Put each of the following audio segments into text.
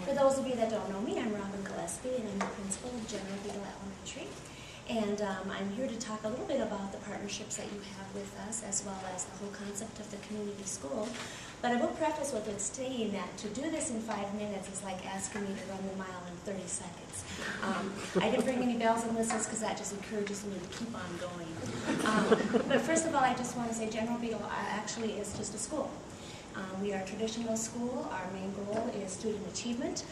For those of you that don't know me, I'm Gillespie, and I'm the principal of General Beadle Elementary. And I'm here to talk a little bit about the partnerships that you have with us, as well as the whole concept of the community school. But I will preface with it saying that to do this in 5 minutes is like asking me to run the mile in 30 seconds. I didn't bring any bells and whistles because that just encourages me to keep on going. But first of all, I just want to say General Beadle actually is just a school. We are a traditional school. Our main goal is student achievement.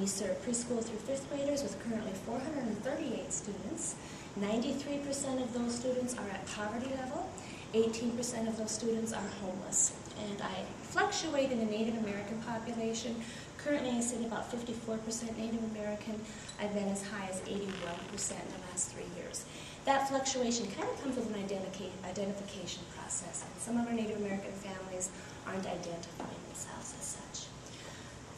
We serve preschool through 5th graders with currently 438 students. 93% of those students are at poverty level. 18% of those students are homeless. And I fluctuate in the Native American population. Currently I sit about 54% Native American. I've been as high as 81% in the last 3 years. That fluctuation kind of comes with an identification process. And some of our Native American families aren't identifying themselves as such.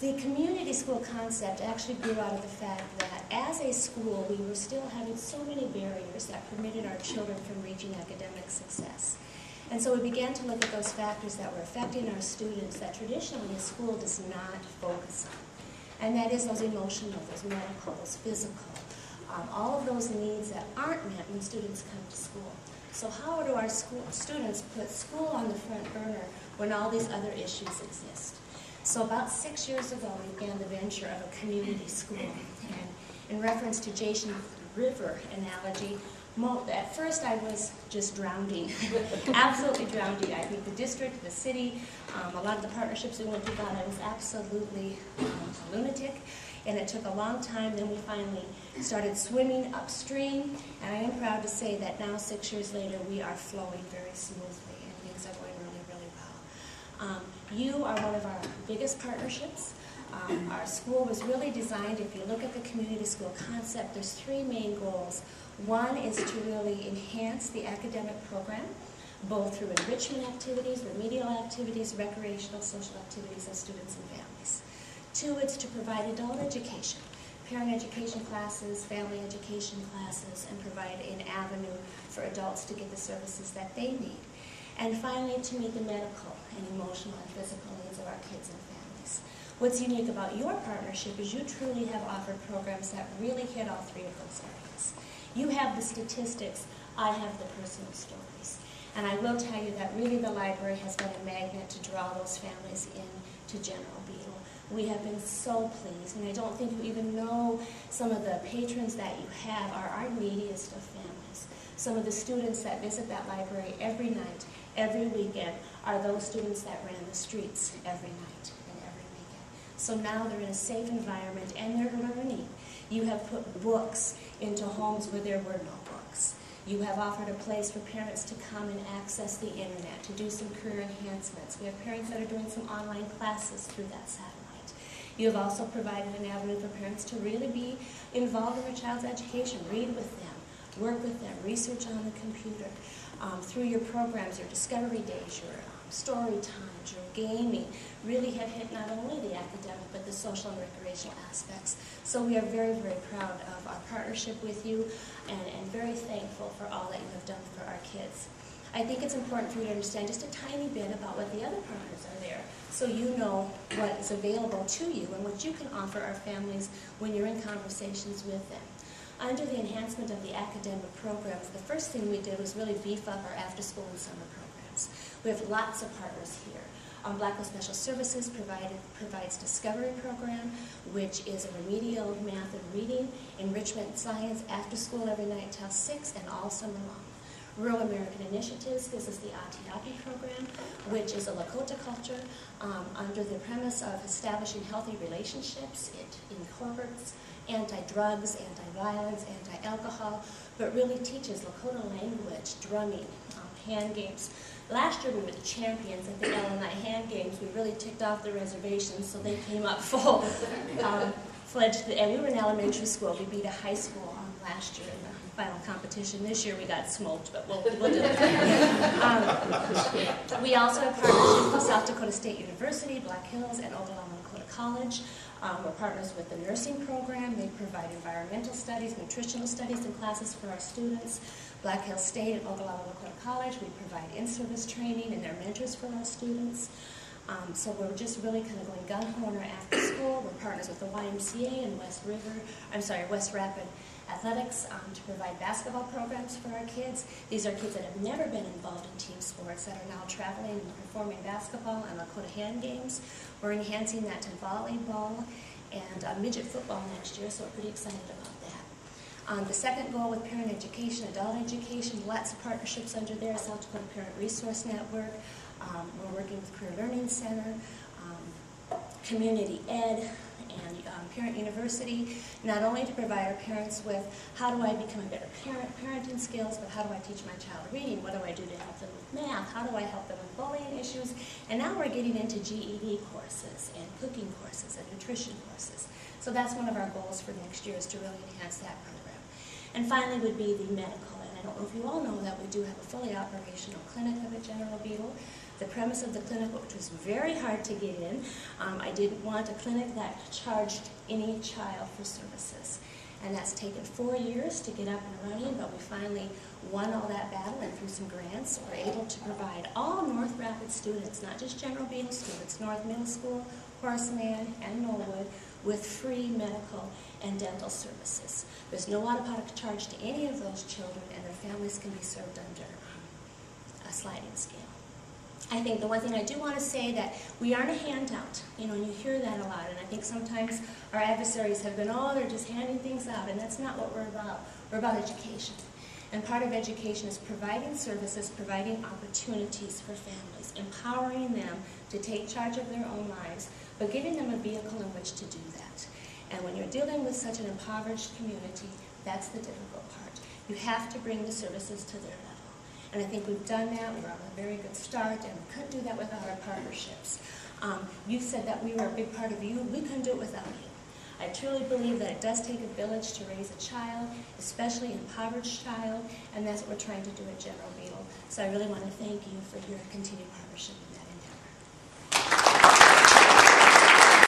The community school concept actually grew out of the fact that as a school, we were still having so many barriers that prevented our children from reaching academic success. And so we began to look at those factors that were affecting our students that traditionally a school does not focus on. And that is those emotional, those medical, those physical, all of those needs that aren't met when students come to school. So how do our students put school on the front burner when all these other issues exist? So about 6 years ago, we began the venture of a community school. And in reference to Jason River analogy, at first I was just drowning, absolutely drowning. I think the district, the city, a lot of the partnerships we went through, I was absolutely a lunatic. And it took a long time. Then we finally started swimming upstream. And I am proud to say that now, 6 years later, we are flowing very smoothly and things are going really, really well. You are one of our biggest partnerships. Our school was really designed, if you look at the community school concept, there's 3 main goals. One is to really enhance the academic program, both through enrichment activities, remedial activities, recreational, social activities of students and families. 2, it's to provide adult education, parent education classes, family education classes, and provide an avenue for adults to get the services that they need. And finally, to meet the medical and emotional and physical needs of our kids and families. What's unique about your partnership is you truly have offered programs that really hit all 3 of those areas. You have the statistics, I have the personal stories. And I will tell you that really the library has been a magnet to draw those families in to General Beadle. We have been so pleased, and I don't think you even know some of the patrons that you have are our neediest of families. Some of the students that visit that library every night, every weekend, are those students that ran the streets every night and every weekend. So now they're in a safe environment and they're learning. You have put books into homes where there were no books. You have offered a place for parents to come and access the internet, to do some career enhancements. We have parents that are doing some online classes through that satellite. You have also provided an avenue for parents to really be involved in their child's education, read with them, work with them, research on the computer. Through your programs, your discovery days, your story times, your gaming, really have hit not only the academic but the social and recreational aspects. So we are very, very proud of our partnership with you and very thankful for all that you have done for our kids. I think it's important for you to understand just a tiny bit about what the other partners are there, so you know what is available to you and what you can offer our families when you're in conversations with them. Under the enhancement of the academic programs, the first thing we did was really beef up our after-school and summer programs. We have lots of partners here. Blackwell Special Services provides Discovery Program, which is a remedial math and reading, enrichment science, after school every night till 6 and all summer long. Rural American Initiatives gives us the Ati program, which is a Lakota culture under the premise of establishing healthy relationships. It incorporates anti-drugs, anti-violence, anti-alcohol, but really teaches Lakota language, drumming, hand games. Last year we were the champions at the L&I hand games. We really ticked off the reservations, so they came up full-fledged. And we were in elementary school. We beat a high school last year in the final competition. This year we got smoked, but we'll do it. We also have partnerships with South Dakota State University, Black Hills, and Oglala Lakota College. We're partners with the nursing program. They provide environmental studies, nutritional studies, and classes for our students. Black Hills State and Oglala Lakota College, we provide in-service training and they're mentors for our students. So we're just really kind of going gung-ho in our after school. We're partners programs with the YMCA and West Rapid Athletics to provide basketball programs for our kids. These are kids that have never been involved in team sports that are now traveling and performing basketball and Dakota hand games. We're enhancing that to volleyball and midget football next year, so we're pretty excited about that. The second goal with parent education, adult education, lots of partnerships under there. South Dakota Parent Resource Network. We're working with Career Learning Center, Community Ed, and Parent University, not only to provide our parents with how do I become a better parent, parenting skills, but how do I teach my child reading? What do I do to help them with math? How do I help them with bullying issues? And now we're getting into GED courses and cooking courses and nutrition courses. So that's one of our goals for next year, is to really enhance that program. And finally would be the medical. And I don't know if you all know that we do have a fully operational clinic up at General Beadle. The premise of the clinic, which was very hard to get in, I didn't want a clinic that charged any child for services. And that's taken 4 years to get up and running, but we finally won all that battle, and through some grants, we're able to provide all North Rapid students, not just General Beadle students, North Middle School, Horseman, and Knollwood, with free medical and dental services. There's no out-of-pocket charge to any of those children, and their families can be served under a sliding scale. I think the one thing I do want to say that we aren't a handout, and you hear that a lot, and I think sometimes our adversaries have been, oh, they're just handing things out, and that's not what we're about. We're about education. And part of education is providing services, providing opportunities for families, empowering them to take charge of their own lives, but giving them a vehicle in which to do that. And when you're dealing with such an impoverished community, that's the difficult part. You have to bring the services to their level. And I think we've done that. We're on a very good start, and we couldn't do that without our partnerships. You said that we were a big part of you. We couldn't do it without you. I truly believe that it does take a village to raise a child, especially an impoverished child, and that's what we're trying to do at General Beadle. So I really want to thank you for your continued partnership in that